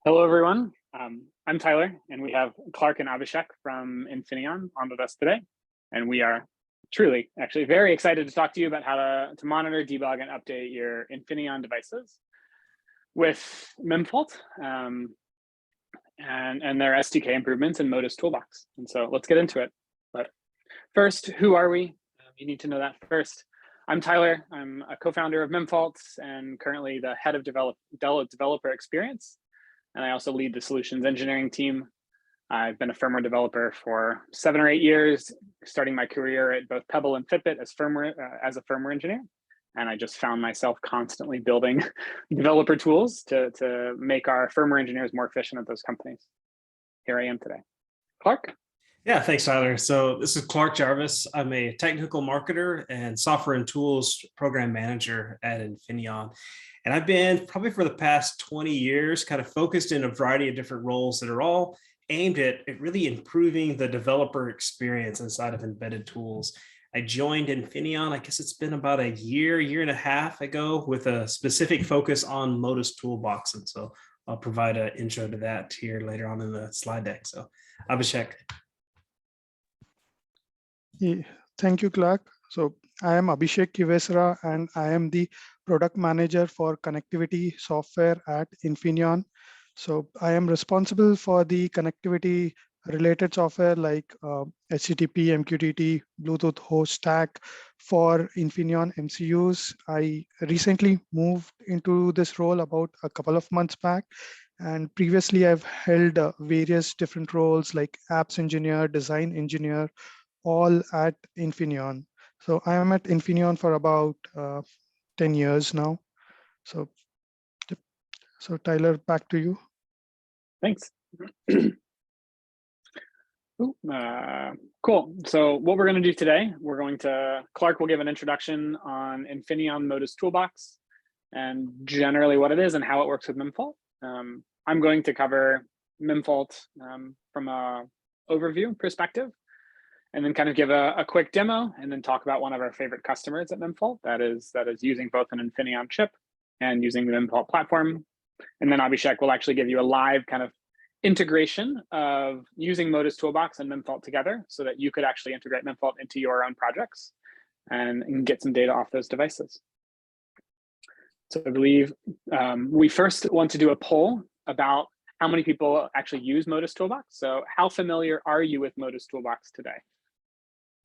Hello, everyone. I'm Tyler, and we have Clark and Abhishek from Infineon on with us today. And we are truly, actually very excited to talk to you about how to monitor, debug, and update your Infineon devices with Memfault and their SDK improvements in ModusToolbox. And so let's get into it. But first, who are we? You need to know that first. I'm Tyler. I'm a co-founder of Memfault and currently the head of developer experience. And I also lead the solutions engineering team. I've been a firmware developer for 7 or 8 years, starting my career at both Pebble and Fitbit as a firmware engineer. And I just found myself constantly building developer tools to make our firmware engineers more efficient at those companies. Here I am today. Clark? Yeah, thanks, Tyler. So this is Clark Jarvis. I'm a technical marketer and software and tools program manager at Infineon. And I've been probably for the past 20 years kind of focused in a variety of different roles that are all aimed at really improving the developer experience inside of embedded tools. I joined Infineon, I guess it's been about a year and a half ago, with a specific focus on ModusToolbox. And so I'll provide an intro to that here later on in the slide deck. So Abhishek. Thank you, Clark. So I am Abhishek Kivesra, and I am the product manager for connectivity software at Infineon. So I am responsible for the connectivity related software like HTTP, MQTT, Bluetooth host stack for Infineon MCUs. I recently moved into this role about a couple of months back. And previously I've held various different roles like apps engineer, design engineer, all at Infineon. So I am at Infineon for about 10 years now. So Tyler, back to you. Thanks. Cool. So what we're going to do today, Clark will give an introduction on Infineon ModusToolbox and generally what it is and how it works with Memfault. I'm going to cover Memfault from an overview perspective, and then kind of give a quick demo and then talk about one of our favorite customers at Memfault that is using both an Infineon chip and using the Memfault platform. And then Abhishek will actually give you a live kind of integration of using ModusToolbox and Memfault together so that you could actually integrate Memfault into your own projects and get some data off those devices. So I believe we first want to do a poll about how many people actually use ModusToolbox. So how familiar are you with ModusToolbox today?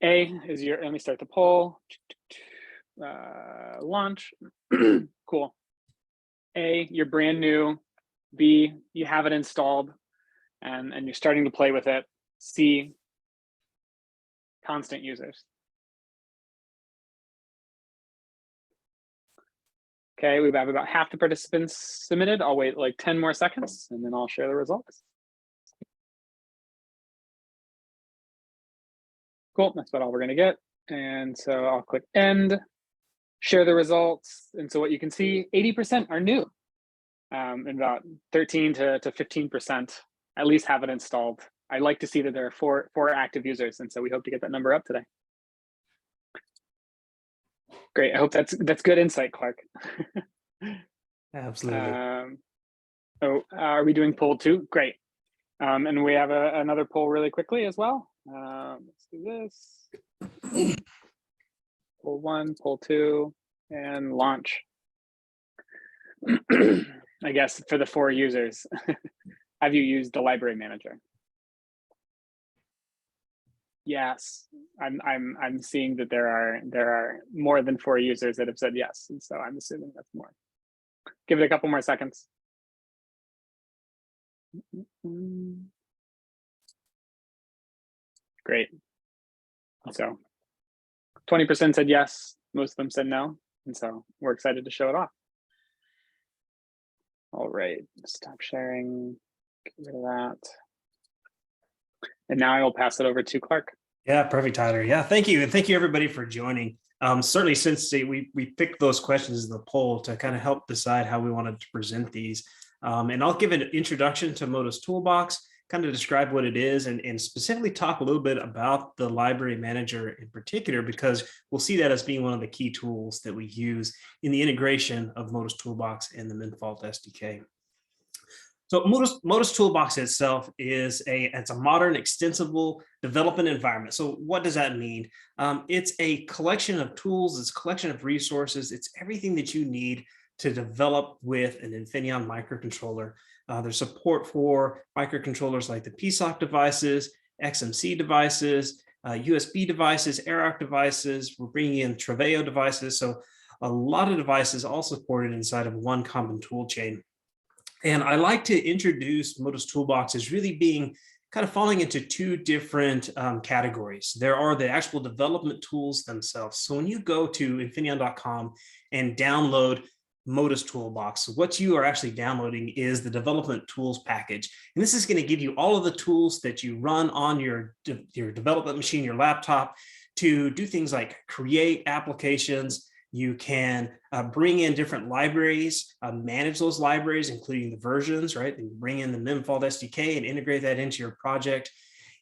A is let me start the poll. Launch. Cool. A, you're brand new. B, you have it installed and you're starting to play with it. C, constant users. Okay, we have about half the participants submitted. I'll wait like 10 more seconds and then I'll share the results. Cool, that's about all we're gonna get. And so I'll click end, share the results. And so what you can see, 80% are new. And about 13 to 15% at least have it installed. I like to see that there are four active users. And so we hope to get that number up today. Great, I hope that's good insight, Clark. Absolutely. Are we doing poll 2? Great. And we have another poll really quickly as well. Let's do this. Poll 1, poll 2, and launch. I guess for the 4 users, have you used the library manager? Yes, I'm seeing that there are more than 4 users that have said yes, and so I'm assuming that's more. Give it a couple more seconds. Great. So 20% said yes, most of them said no, and so we're excited to show it off. All right, stop sharing, get rid of that. And now I will pass it over to Clark. Yeah, perfect, Tyler. Yeah, thank you. And thank you everybody for joining. Certainly since we picked those questions in the poll to kind of help decide how we wanted to present these. And I'll give an introduction to ModusToolbox, kind of describe what it is and specifically talk a little bit about the library manager in particular, because we'll see that as being one of the key tools that we use in the integration of ModusToolbox and the Memfault SDK. So ModusToolbox itself is it's a modern, extensible development environment. So what does that mean? It's a collection of tools, it's a collection of resources, it's everything that you need to develop with an Infineon microcontroller. There's support for microcontrollers like the PSoC devices, XMC devices, USB devices, AirArc devices. We're bringing in Treveo devices. So a lot of devices all supported inside of one common tool chain. And I like to introduce ModusToolbox as really being kind of falling into two different categories. There are the actual development tools themselves. So when you go to Infineon.com and download ModusToolbox, what you are actually downloading is the development tools package. And this is going to give you all of the tools that you run on your development machine, your laptop, to do things like create applications. You can bring in different libraries, manage those libraries, including the versions, right? And bring in the Memfault SDK and integrate that into your project.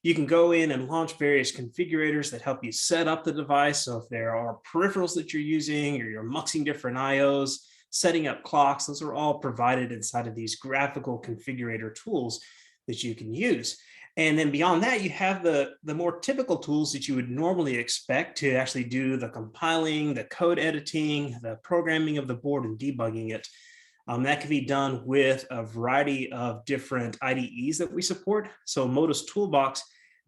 You can go in and launch various configurators that help you set up the device. So if there are peripherals that you're using, or you're muxing different IOs, setting up clocks, those are all provided inside of these graphical configurator tools that you can use. And then beyond that, you have the more typical tools that you would normally expect to actually do the compiling, the code editing, the programming of the board and debugging it. That can be done with a variety of different IDEs that we support. So ModusToolbox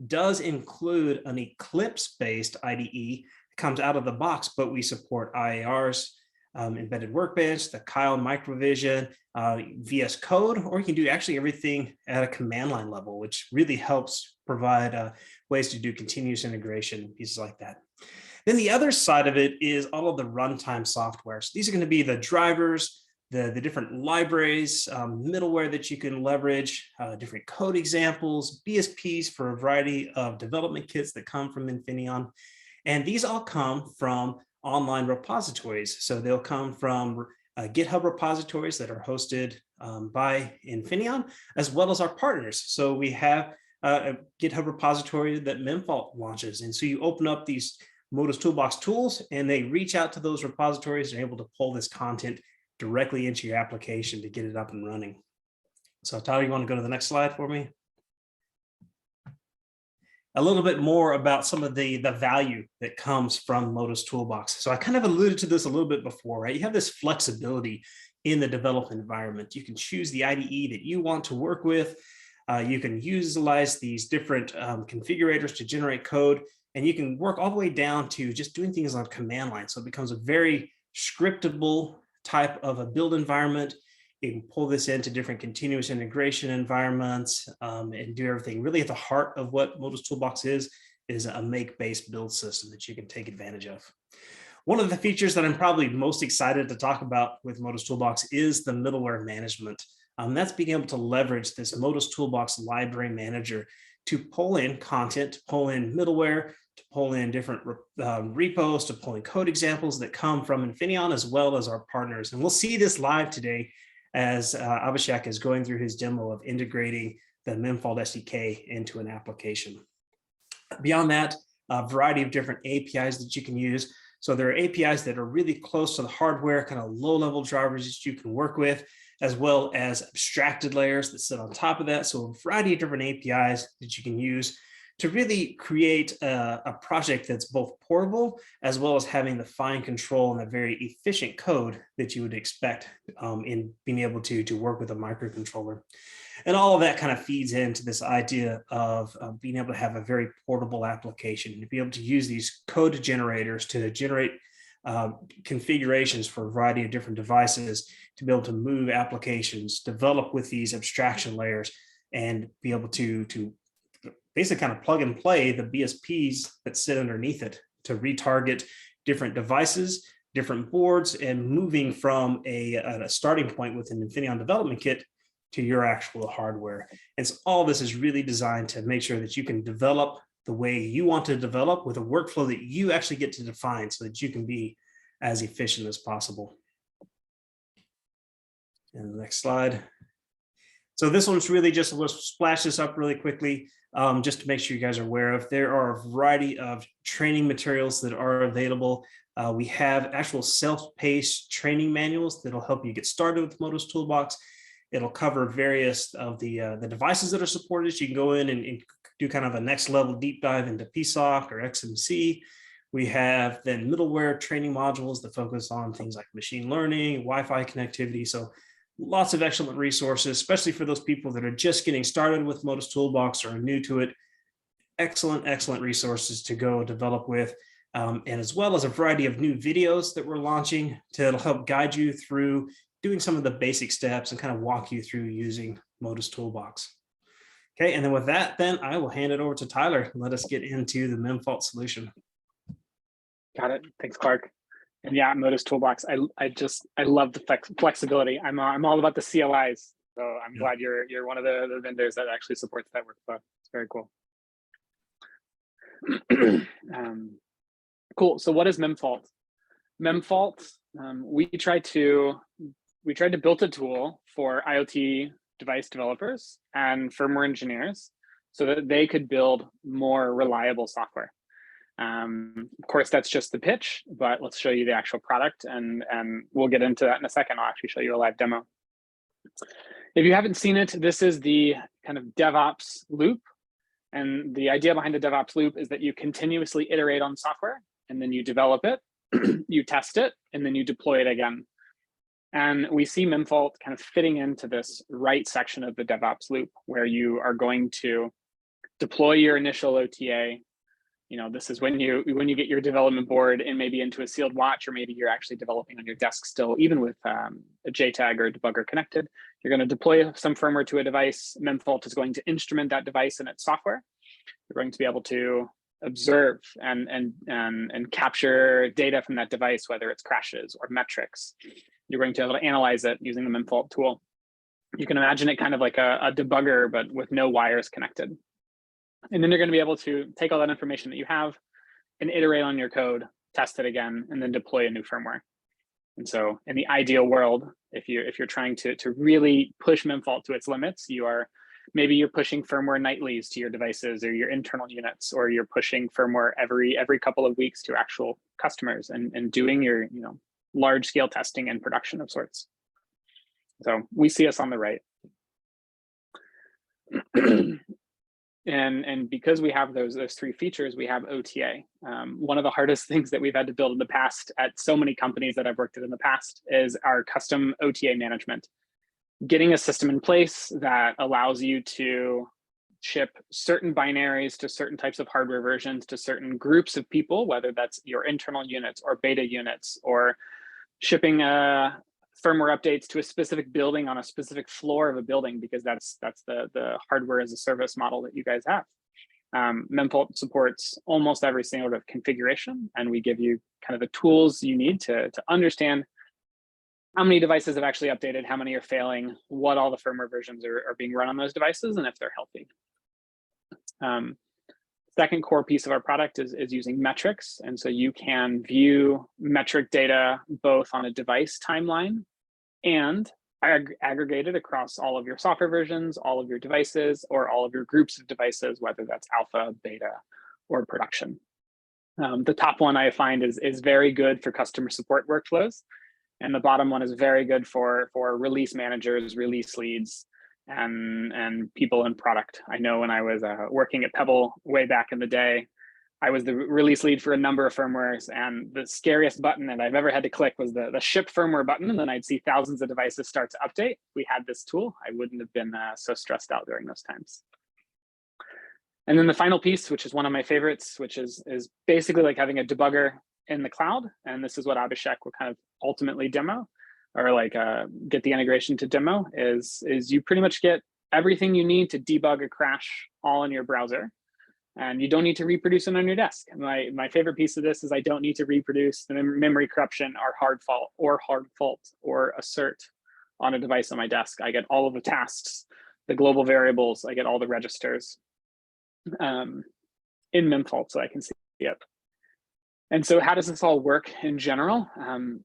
does include an Eclipse-based IDE. It comes out of the box, but we support IARs, Embedded Workbench, the Kyle Microvision, VS Code, or you can do actually everything at a command line level, which really helps provide ways to do continuous integration, pieces like that. Then the other side of it is all of the runtime software. So these are going to be the drivers, the different libraries, middleware that you can leverage, different code examples, BSPs for a variety of development kits that come from Infineon. And these all come from online repositories. So they'll come from GitHub repositories that are hosted by Infineon, as well as our partners. So we have a GitHub repository that Memfault launches. And so you open up these ModusToolbox tools and they reach out to those repositories and are able to pull this content directly into your application to get it up and running. So Tyler, you want to go to the next slide for me? A little bit more about some of the value that comes from ModusToolbox. So I kind of alluded to this a little bit before, right? You have this flexibility in the development environment. You can choose the IDE that you want to work with. You can utilize these different configurators to generate code, and you can work all the way down to just doing things on command line. So it becomes a very scriptable type of a build environment. You can pull this into different continuous integration environments and do everything. Really at the heart of what ModusToolbox is a make-based build system that you can take advantage of. One of the features that I'm probably most excited to talk about with ModusToolbox is the middleware management. That's being able to leverage this ModusToolbox library manager to pull in content, to pull in middleware, to pull in different repos, to pull in code examples that come from Infineon, as well as our partners. And we'll see this live today as Abhishek is going through his demo of integrating the Memfault SDK into an application. Beyond that, a variety of different APIs that you can use. So there are APIs that are really close to the hardware, kind of low-level drivers that you can work with, as well as abstracted layers that sit on top of that. So a variety of different APIs that you can use to really create a project that's both portable, as well as having the fine control and the very efficient code that you would expect in being able to work with a microcontroller. And all of that kind of feeds into this idea of being able to have a very portable application, to be able to use these code generators to generate configurations for a variety of different devices, to be able to move applications, develop with these abstraction layers, and be able to basically kind of plug and play the BSPs that sit underneath it to retarget different devices, different boards, and moving from a starting point with an Infineon development kit to your actual hardware. And so all this is really designed to make sure that you can develop the way you want to develop with a workflow that you actually get to define so that you can be as efficient as possible. And the next slide. So this one's really just, we'll splash this up really quickly, just to make sure you guys are aware of. There are a variety of training materials that are available. We have actual self-paced training manuals that'll help you get started with ModusToolbox. It'll cover various of the devices that are supported. So you can go in and do kind of a next level deep dive into PSoC or XMC. We have then middleware training modules that focus on things like machine learning, Wi-Fi connectivity. So lots of excellent resources, especially for those people that are just getting started with ModusToolbox or are new to it. Excellent resources to go develop with. And as well as a variety of new videos that we're launching to help guide you through doing some of the basic steps and kind of walk you through using ModusToolbox. Okay, and then with that, then I will hand it over to Tyler and let us get into the Memfault solution. Got it. Thanks, Clark. And yeah, ModusToolbox. I love the flexibility. I'm all about the CLIs, so I'm glad you're one of the vendors that actually supports that workflow. It's very cool. Cool. So what is Memfault? Memfault, we tried to build a tool for IoT device developers and firmware engineers so that they could build more reliable software. Of course, that's just the pitch, but let's show you the actual product, and we'll get into that in a second. I'll actually show you a live demo. If you haven't seen it, this is the kind of DevOps loop. And the idea behind the DevOps loop is that you continuously iterate on software, and then you develop it, you test it, and then you deploy it again. And we see Memfault kind of fitting into this right section of the DevOps loop, where you are going to deploy your initial OTA. You know, this is when you get your development board and maybe into a sealed watch, or maybe you're actually developing on your desk still, even with a JTAG or a debugger connected. You're going to deploy some firmware to a device. Memfault is going to instrument that device and its software. You're going to be able to observe and capture data from that device, whether it's crashes or metrics. You're going to be able to analyze it using the Memfault tool. You can imagine it kind of like a debugger, but with no wires connected. And then you're going to be able to take all that information that you have and iterate on your code, test it again, and then deploy a new firmware. And so in the ideal world, if you're trying to really push Memfault to its limits, maybe you're pushing firmware nightlies to your devices or your internal units, or you're pushing firmware every couple of weeks to actual customers and doing your large scale testing and production of sorts. So we see us on the right. And because we have those three features, we have OTA. One of the hardest things that we've had to build in the past at so many companies that I've worked at in the past is our custom OTA management. Getting a system in place that allows you to ship certain binaries to certain types of hardware versions to certain groups of people, whether that's your internal units or beta units, or shipping firmware updates to a specific building on a specific floor of a building, because that's the hardware as a service model that you guys have. Memfault supports almost every single configuration, and we give you kind of the tools you need to understand how many devices have actually updated, how many are failing, what all the firmware versions are being run on those devices, and if they're healthy. Second core piece of our product is using metrics. And so you can view metric data both on a device timeline and aggregated across all of your software versions, all of your devices, or all of your groups of devices, whether that's alpha, beta, or production. The top one I find is very good for customer support workflows. And the bottom one is very good for release managers, release leads, and people in product. I know when I was working at Pebble way back in the day, I was the release lead for a number of firmwares, and the scariest button that I've ever had to click was the ship firmware button, and then I'd see thousands of devices start to update. If we had this tool, I wouldn't have been so stressed out during those times. And then the final piece, which is one of my favorites, which is basically like having a debugger in the cloud, and this is what Abhishek will kind of ultimately demo, or like get the integration to demo, is you pretty much get everything you need to debug a crash all in your browser, and you don't need to reproduce it on your desk. My favorite piece of this is I don't need to reproduce the memory corruption or hard fault or assert on a device on my desk. I get all of the tasks, the global variables, I get all the registers in Memfault, so I can see it. And so how does this all work in general?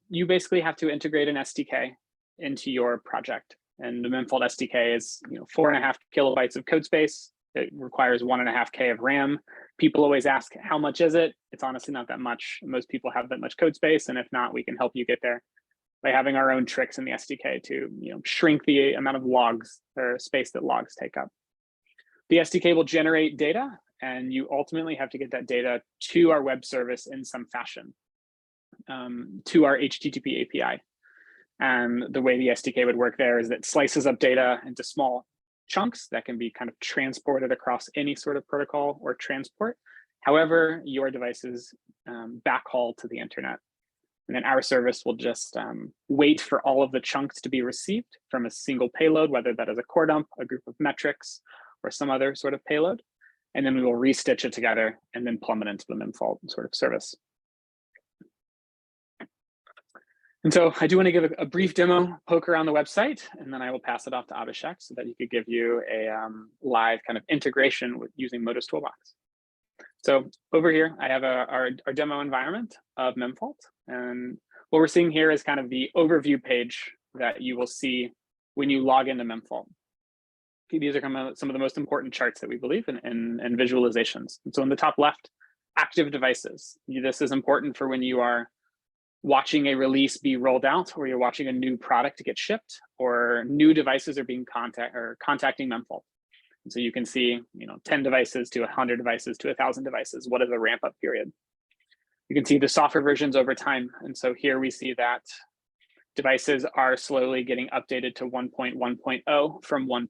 You basically have to integrate an SDK into your project. And the Memfault SDK is 4.5 kilobytes of code space. It requires 1.5K of RAM. People always ask, how much is it? It's honestly not that much. Most people have that much code space. And if not, we can help you get there. by having our own tricks in the SDK to shrink the amount of logs or space that logs take up. The SDK will generate data, and you ultimately have to get that data to our web service in some fashion, to our HTTP API. And the way the SDK would work there is that it slices up data into small chunks that can be kind of transported across any sort of protocol or transport, however your devices backhaul to the internet. And then our service will just wait for all of the chunks to be received from a single payload, whether that is a core dump, a group of metrics, or some other sort of payload. And then we will restitch it together and then plumb it into the Memfault sort of service. And so I do want to give a brief demo, poke around the website, and then I will pass it off to Abhishek so that he could give you a live kind of integration with using ModusToolbox. So over here, I have our demo environment of Memfault. And what we're seeing here is kind of the overview page that you will see when you log into Memfault. These are some of the most important charts that we believe in visualizations. And so in the top left, active devices. This is important for when you are watching a release be rolled out, or you're watching a new product get shipped, or new devices are being contacting Memfault. And so you can see, 10 devices to 100 devices to 1,000 devices. What is the ramp up period? You can see the software versions over time. And so here we see that devices are slowly getting updated to 1.1.0 from 1.0,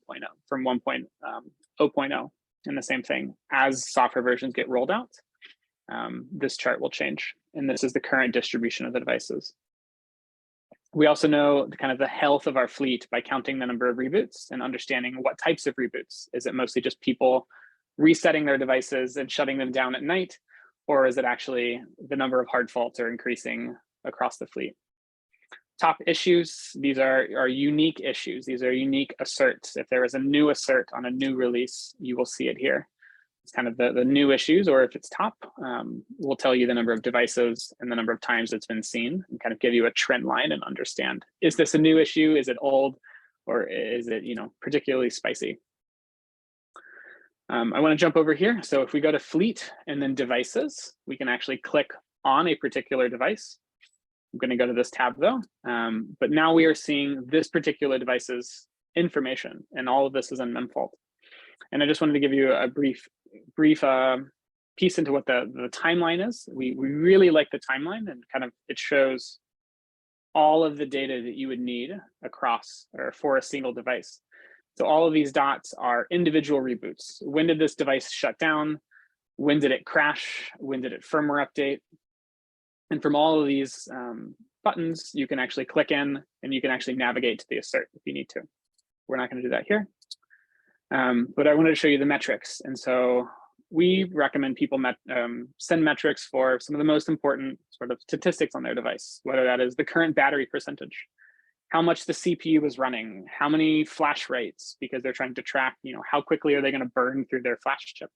from 1.0.0. And the same thing, as software versions get rolled out, this chart will change. And this is the current distribution of the devices. We also know the health of our fleet by counting the number of reboots and understanding what types of reboots. Is it mostly just people resetting their devices and shutting them down at night? Or is it actually the number of hard faults are increasing across the fleet? Top issues, these are unique issues. These are unique asserts. If there is a new assert on a new release, you will see it here. It's kind of the new issues, or if it's top, we'll tell you the number of devices and the number of times it's been seen, and kind of give you a trend line and understand, is this a new issue? Is it old? Or is it particularly spicy? I want to jump over here. So if we go to fleet and then devices, we can actually click on a particular device. I'm going to go to this tab though. But now we are seeing this particular device's information, and all of this is in Memfault. And I just wanted to give you a brief piece into what the timeline is. We really like the timeline, and it shows all of the data that you would need across or for a single device. So all of these dots are individual reboots. When did this device shut down? When did it crash? When did it firmware update? And from all of these buttons, you can actually click in and you can actually navigate to the assert if you need to. We're not going to do that here. But I wanted to show you the metrics. And so we recommend people send metrics for some of the most important sort of statistics on their device, whether that is the current battery percentage, how much the CPU is running, how many flash rates, because they're trying to track, how quickly are they going to burn through their flash chip.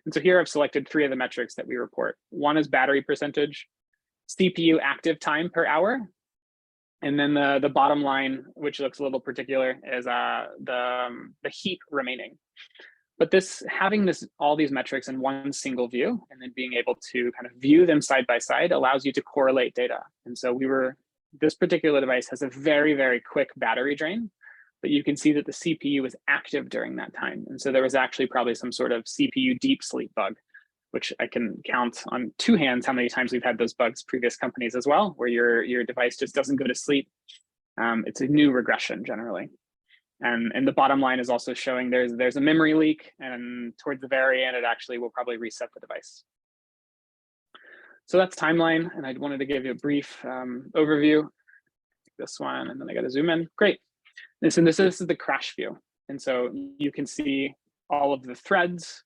And so here I've selected 3 of the metrics that we report. One is battery percentage, CPU active time per hour, and then the bottom line, which looks a little particular, is the heat remaining. But having all these metrics in one single view and then being able to kind of view them side by side allows you to correlate data. And so this particular device has a very, very quick battery drain, but you can see that the CPU is active during that time. And so there was actually probably some sort of CPU deep sleep bug, which I can count on 2 hands how many times we've had those bugs previous companies as well, where your device just doesn't go to sleep. It's a new regression generally. And the bottom line is also showing there's a memory leak, and towards the very end, it actually will probably reset the device. So that's timeline, and I wanted to give you a brief overview. This one, and then I got to zoom in. Great. This is the crash view. And so you can see all of the threads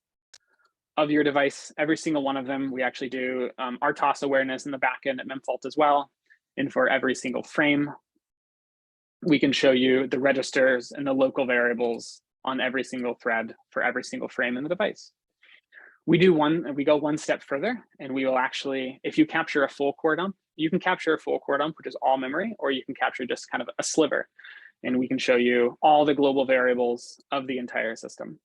of your device, every single one of them. We actually do RTOS awareness in the backend at Memfault as well. And for every single frame, we can show you the registers and the local variables on every single thread for every single frame in the device. We go one step further, and we will actually, if you capture a full core dump, you can capture a full core dump, which is all memory, or you can capture just kind of a sliver, and we can show you all the global variables of the entire system.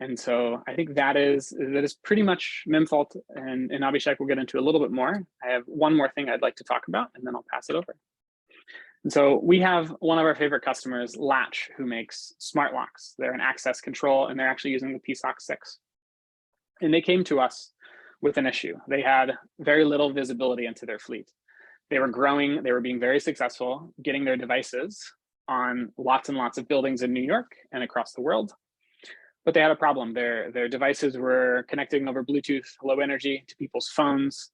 And so I think that is pretty much Memfault, and Abhishek will get into a little bit more. I have one more thing I'd like to talk about, and then I'll pass it over. And so we have one of our favorite customers, Latch, who makes smart locks. They're an access control, and they're actually using the PSoC 6. And they came to us with an issue. They had very little visibility into their fleet. They were growing, they were being very successful, getting their devices on lots and lots of buildings in New York and across the world. But they had a problem. Their devices were connecting over Bluetooth, low energy, to people's phones,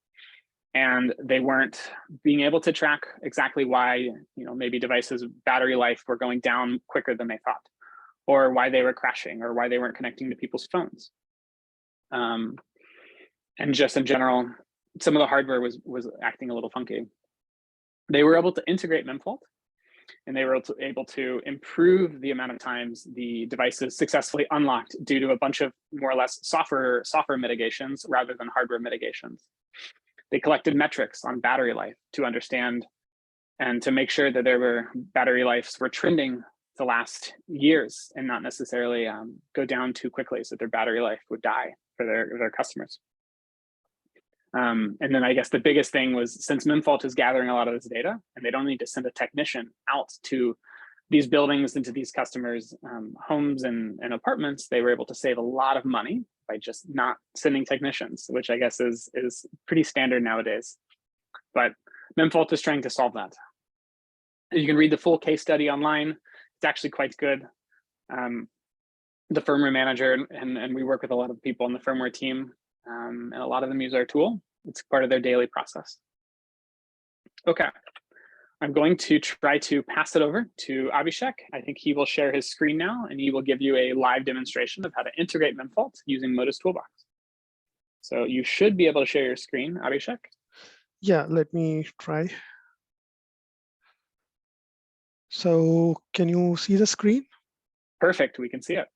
and they weren't being able to track exactly why, maybe devices' battery life were going down quicker than they thought, or why they were crashing, or why they weren't connecting to people's phones. And just in general, some of the hardware was acting a little funky. They were able to integrate Memfault, and they were able to improve the amount of times the devices successfully unlocked due to a bunch of more or less software mitigations rather than hardware mitigations. They collected metrics on battery life to understand and to make sure that their battery lives were trending to last years and not necessarily go down too quickly, so their battery life would die for their customers. And then I guess the biggest thing was, since Memfault is gathering a lot of this data and they don't need to send a technician out to these buildings and to these customers' homes and apartments, they were able to save a lot of money by just not sending technicians, which I guess is pretty standard nowadays. But Memfault is trying to solve that. You can read the full case study online. It's actually quite good. The firmware manager, and we work with a lot of people on the firmware team, and a lot of them use our tool. It's part of their daily process. Okay, I'm going to try to pass it over to Abhishek. I think he will share his screen now, and he will give you a live demonstration of how to integrate Memfault using ModusToolbox. So you should be able to share your screen, Abhishek. Yeah, let me try. So can you see the screen? Perfect, we can see it.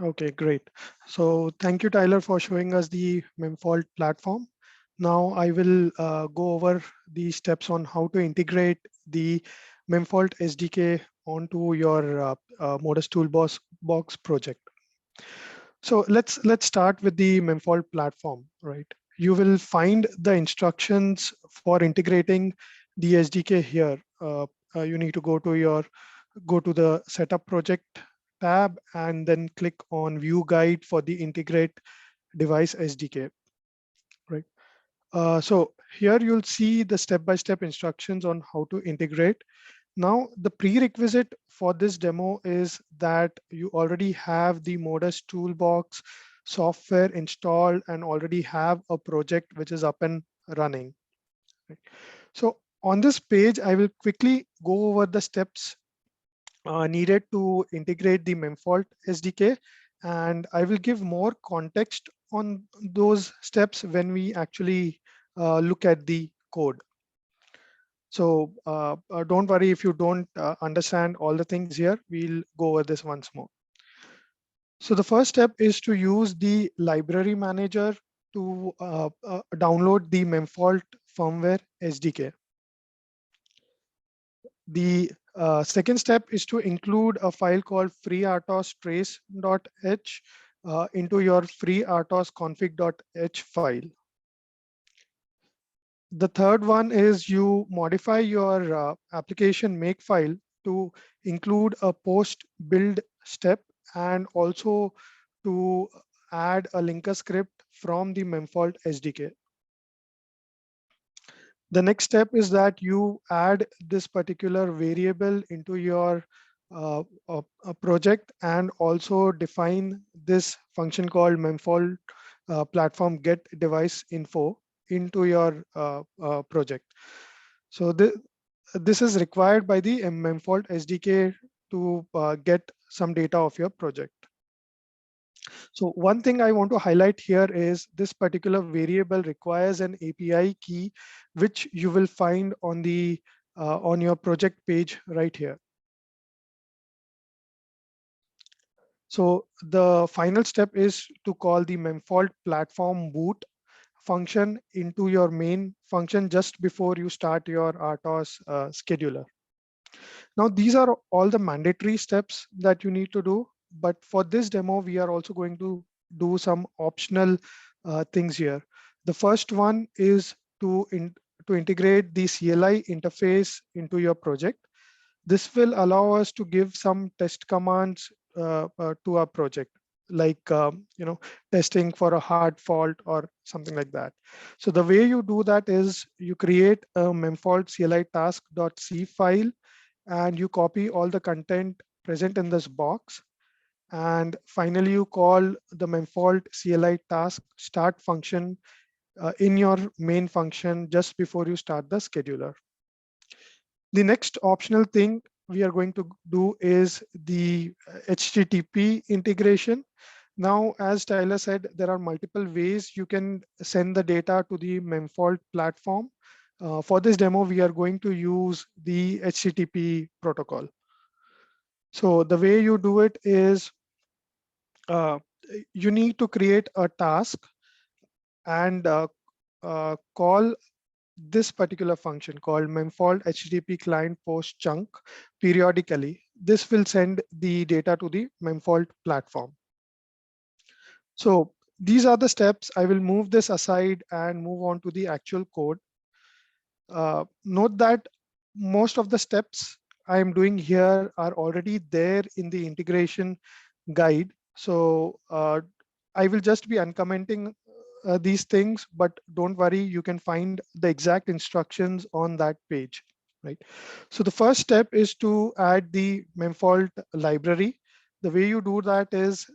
Okay, great. So thank you, Tyler, for showing us the Memfault platform. Now I will go over the steps on how to integrate the Memfault SDK onto your ModusToolbox project. So let's start with the Memfault platform, right? You will find the instructions for integrating the SDK here. You need to go to the setup project tab and then click on view guide for the integrate device SDK, right? So here you'll see the step-by-step instructions on how to integrate. Now, the prerequisite for this demo is that you already have the ModusToolbox software installed and already have a project which is up and running. Right? So on this page, I will quickly go over the steps needed to integrate the Memfault SDK, and I will give more context on those steps when we actually look at the code. So don't worry if you don't understand all the things here. We'll go over this once more. So the first step is to use the library manager to download the Memfault firmware SDK. The second step is to include a file called freertos trace.h into your freertos config.h file. The third one is you modify your application makefile to include a post build step and also to add a linker script from the Memfault SDK. The next step is that you add this particular variable into your project and also define this function called Memfault platform get device info into your project. So this is required by the Memfault SDK to get some data of your project. So one thing I want to highlight here is this particular variable requires an API key, which you will find on the on your project page right here. So the final step is to call the Memfault platform boot function into your main function just before you start your RTOS scheduler. Now, these are all the mandatory steps that you need to do. but for this demo, we are also going to do some optional things here. The first one is to integrate the CLI interface into your project. This will allow us to give some test commands to our project, like testing for a hard fault or something like that. So the way you do that is you create a Memfault CLI task.c file, and you copy all the content present in this box. And finally, you call the Memfault CLI task start function in your main function just before you start the scheduler. The next optional thing we are going to do is the HTTP integration. Now, as Tyler said, there are multiple ways you can send the data to the Memfault platform. For this demo, we are going to use the HTTP protocol. So the way you do it is you need to create a task and call this particular function called Memfault HTTP client post chunk periodically. This will send the data to the Memfault platform. So these are the steps. I will move this aside and move on to the actual code. Note that most of the steps I am doing here are already there in the integration guide. So I will just be uncommenting these things, but don't worry, you can find the exact instructions on that page, right? So the first step is to add the Memfault library. The way you do that is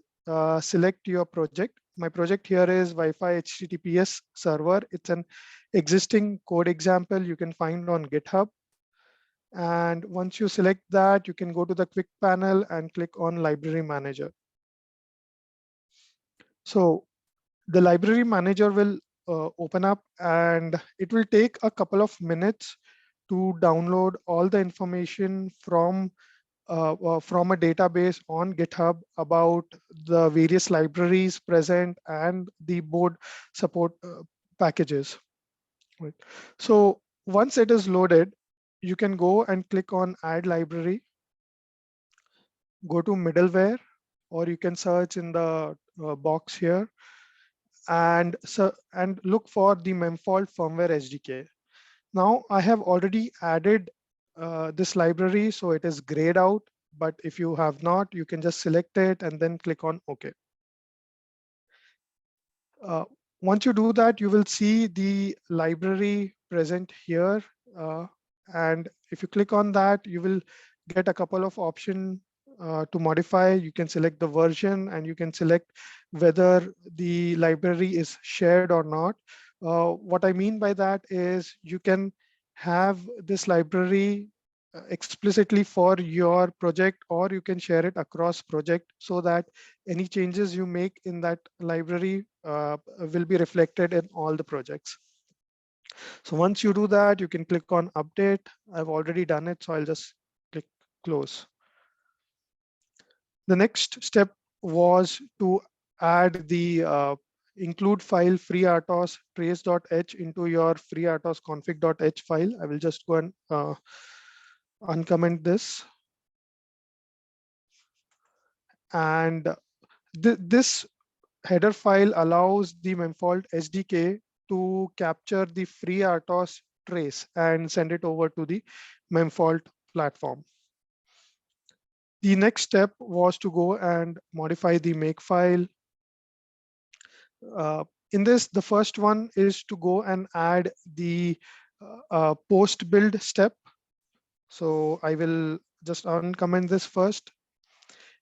select your project. My project here is Wi-Fi HTTPS server. It's an existing code example you can find on GitHub. And once you select that, you can go to the quick panel and click on Library Manager. So the library manager will open up, and it will take a couple of minutes to download all the information from a database on GitHub about the various libraries present and the board support packages. Right. So once it is loaded, you can go and click on Add Library, go to Middleware, or you can search in the box here and look for the Memfault firmware SDK. Now I have already added this library, so it is grayed out. But if you have not, you can just select it and then click on OK. Once you do that, you will see the library present here. And if you click on that, you will get a couple of options to modify. You can select the version, and you can select whether the library is shared or not. What I mean by that is you can have this library explicitly for your project, or you can share it across project so that any changes you make in that library will be reflected in all the projects. So once you do that, you can click on update. I've already done it, so I'll just click close. The next step was to add the include file FreeRTOS trace.h into your FreeRTOS config.h file. I will just go and uncomment this. And this header file allows the Memfault SDK to capture the FreeRTOS trace and send it over to the Memfault platform. The next step was to go and modify the makefile. In this, the first one is to go and add the post build step. So I will just uncomment this first.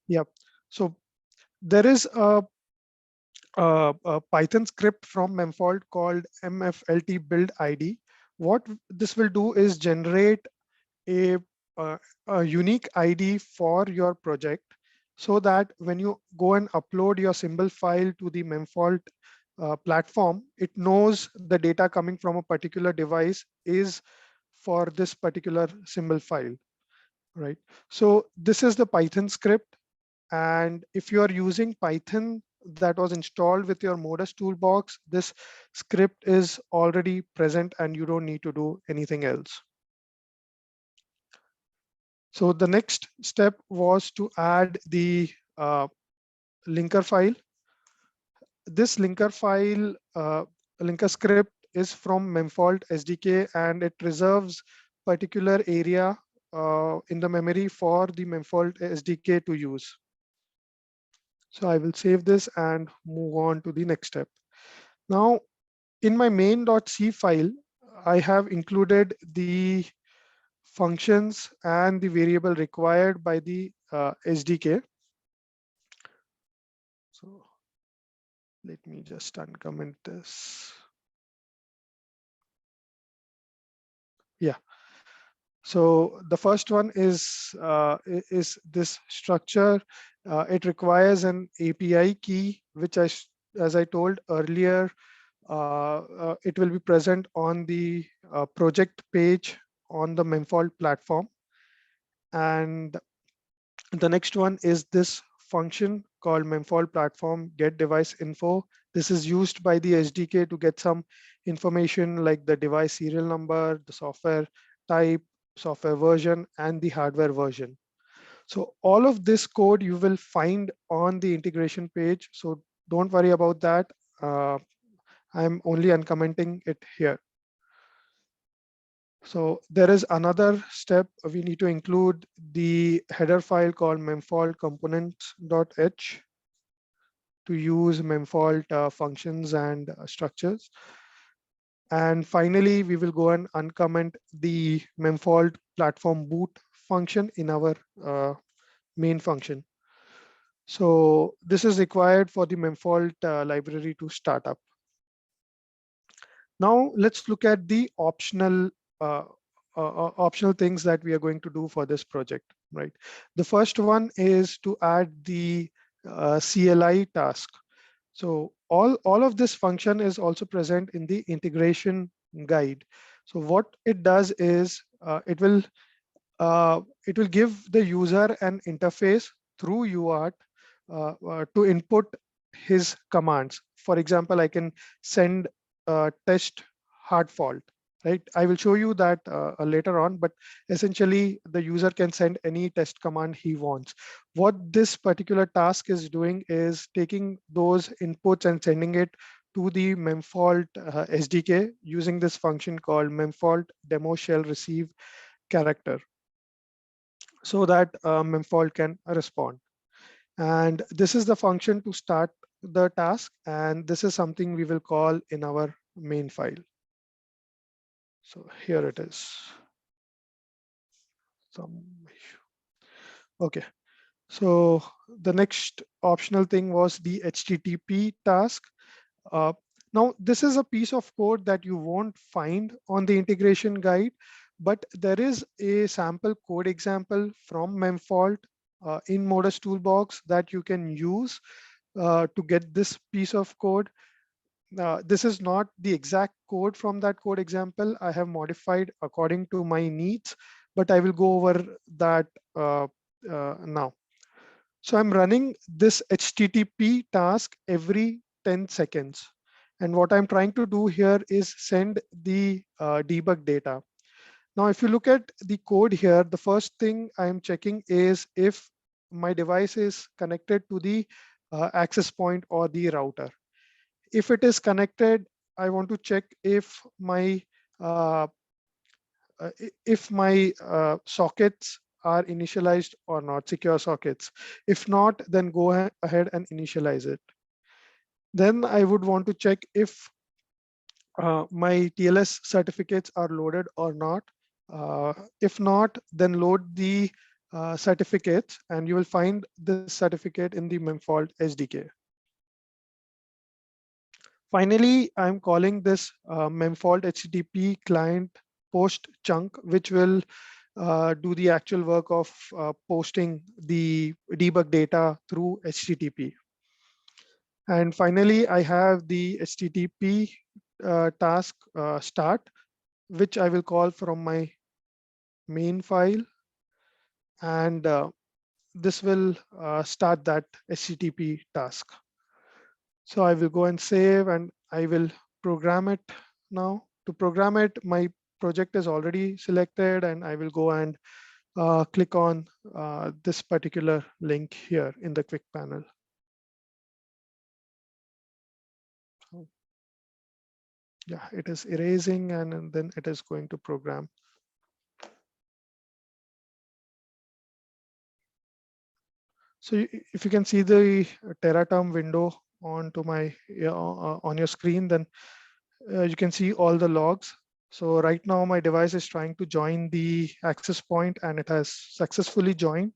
Yep. So there is a Python script from Memfault called mflt build id. What this will do is generate a unique ID for your project, so that when you go and upload your symbol file to the Memfault platform, it knows the data coming from a particular device is for this particular symbol file, right? So this is the Python script. And if you are using Python that was installed with your ModusToolbox, this script is already present and you don't need to do anything else. So the next step was to add the linker file. This linker file, linker script is from Memfault SDK, and it reserves particular area in the memory for the Memfault SDK to use. So I will save this and move on to the next step. Now, in my main.c file, I have included the functions and the variable required by the SDK. So let me just uncomment this. Yeah. So the first one is this structure. It requires an API key, which as I told earlier, it will be present on the project page on the Memfault platform. And the next one is this function called Memfault platform get device info. This is used by the SDK to get some information like the device serial number, the software type, software version, and the hardware version. So all of this code you will find on the integration page. So don't worry about that. I'm only uncommenting it here. So there is another step. We need to include the header file called memfault components.h to use Memfault functions and structures. And finally, we will go and uncomment the Memfault platform boot function in our main function. So this is required for the Memfault library to start up. Now let's look at the optional things that we are going to do for this project, right? The first one is to add the CLI task. So all of this function is also present in the integration guide. So what it does is it will give the user an interface through UART to input his commands. For example, I can send test hard fault, right? I will show you that later on, but essentially the user can send any test command he wants. What this particular task is doing is taking those inputs and sending it to the Memfault SDK using this function called Memfault demo shell receive character, so that Memfault can respond. And this is the function to start the task. And this is something we will call in our main file. So here it is. Some issue. Okay. So the next optional thing was the HTTP task. Now, this is a piece of code that you won't find on the integration guide, but there is a sample code example from Memfault in ModusToolbox that you can use to get this piece of code. This is not the exact code from that code example. I have modified according to my needs, but I will go over that now. So I'm running this HTTP task every 10 seconds. And what I'm trying to do here is send the debug data. Now, if you look at the code here, the first thing I'm checking is if my device is connected to the access point or the router. If it is connected, I want to check if my sockets are initialized or not, secure sockets. If not, then go ahead and initialize it. Then I would want to check if my TLS certificates are loaded or not. If not, then load the certificates, and you will find this certificate in the Memfault SDK. Finally, I'm calling this Memfault HTTP client post chunk, which will do the actual work of posting the debug data through HTTP. And finally, I have the HTTP task start, which I will call from my main file. And this will start that HTTP task. So I will go and save, and I will program it now. To program it, my project is already selected, and I will go and click on this particular link here in the quick panel. So, yeah, it is erasing and then it is going to program. So if you can see the Teraterm window onto my on your screen, then you can see all the logs. So right now my device is trying to join the access point and it has successfully joined,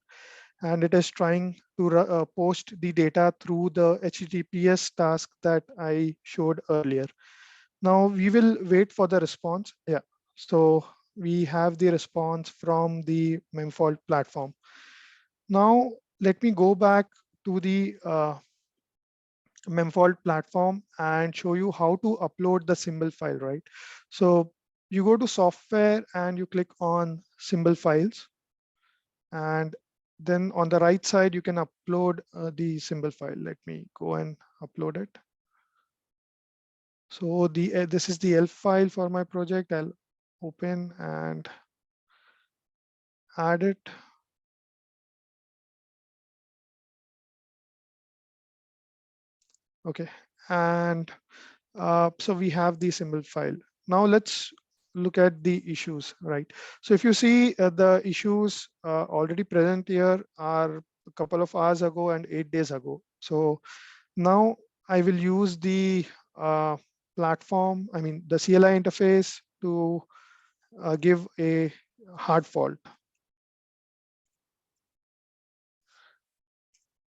and it is trying to post the data through the HTTPS task that I showed earlier. Now we will wait for the response. Yeah, so we have the response from the Memfault platform. Now let me go back to the Memfault platform and show you how to upload the symbol file, right? So you go to software and you click on symbol files, and then on the right side you can upload the symbol file. Let me go and upload it. So this is the ELF file for my project. I'll open and add it. Okay, and so we have the symbol file. Now let's look at the issues, right? So if you see the issues already present here are a couple of hours ago and 8 days ago. So now I will use the platform, I mean the CLI interface to give a hard fault.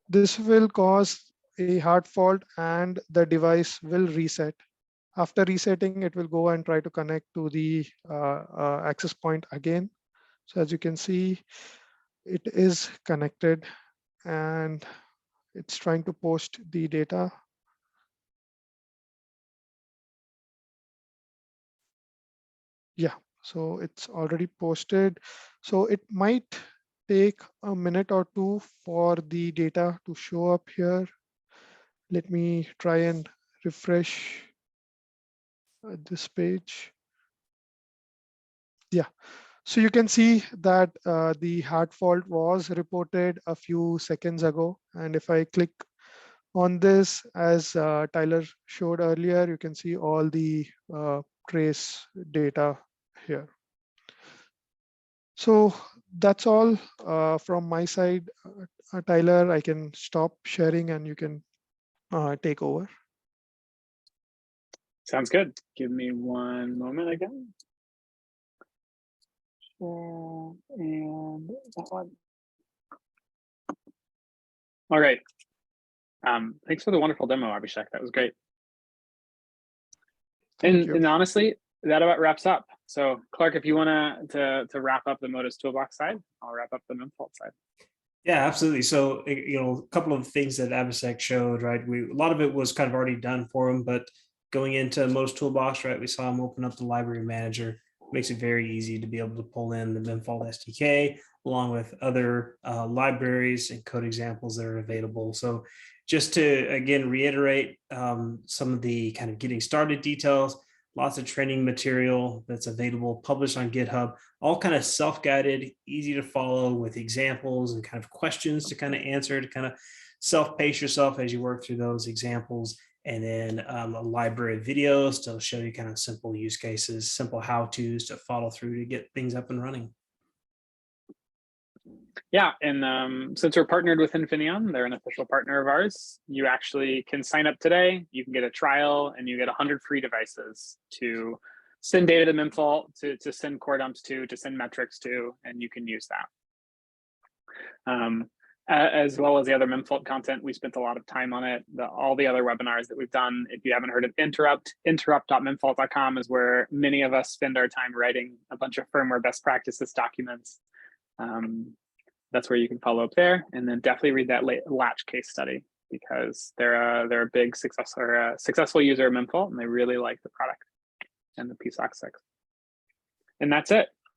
This will cause a hard fault and the device will reset. After resetting, it will go and try to connect to the access point again. So as you can see, it is connected and it's trying to post the data. Yeah, so it's already posted. So it might take a minute or two for the data to show up here. Let me try and refresh this page. Yeah, so you can see that the hard fault was reported a few seconds ago. And if I click on this, as Tyler showed earlier, you can see all the trace data here. So that's all from my side. Tyler, I can stop sharing and you can take over. Sounds good. Give me one moment again. And that one. All right. Thanks for the wonderful demo, Abhishek. That was great. Thank you. And honestly, that about wraps up. So Clark, if you want to wrap up the ModusToolbox side, I'll wrap up the Memfault side. Yeah, absolutely. So, a couple of things that Abhishek showed, right? A lot of it was kind of already done for him, but going into ModusToolbox, right? We saw him open up the library manager. Makes it very easy to be able to pull in the Memfault SDK along with other libraries and code examples that are available. So just to, again, reiterate some of the kind of getting started details, lots of training material that's available, published on GitHub, all kind of self-guided, easy to follow with examples and kind of questions to kind of answer, to kind of self-pace yourself as you work through those examples. And then a library of videos to show you kind of simple use cases, simple how-tos to follow through to get things up and running. Yeah, and since we're partnered with Infineon, they're an official partner of ours, you actually can sign up today. You can get a trial and you get 100 free devices to send data to Memfault, to send core dumps to send metrics to, and you can use that. As well as the other Memfault content. We spent a lot of time on it. All the other webinars that we've done, if you haven't heard of interrupt.memfault.com is where many of us spend our time writing a bunch of firmware best practices documents. That's where you can follow up there, and then definitely read that Latch case study because they're a big successful user of Memfault and they really like the product and the PSoC 6. And that's it.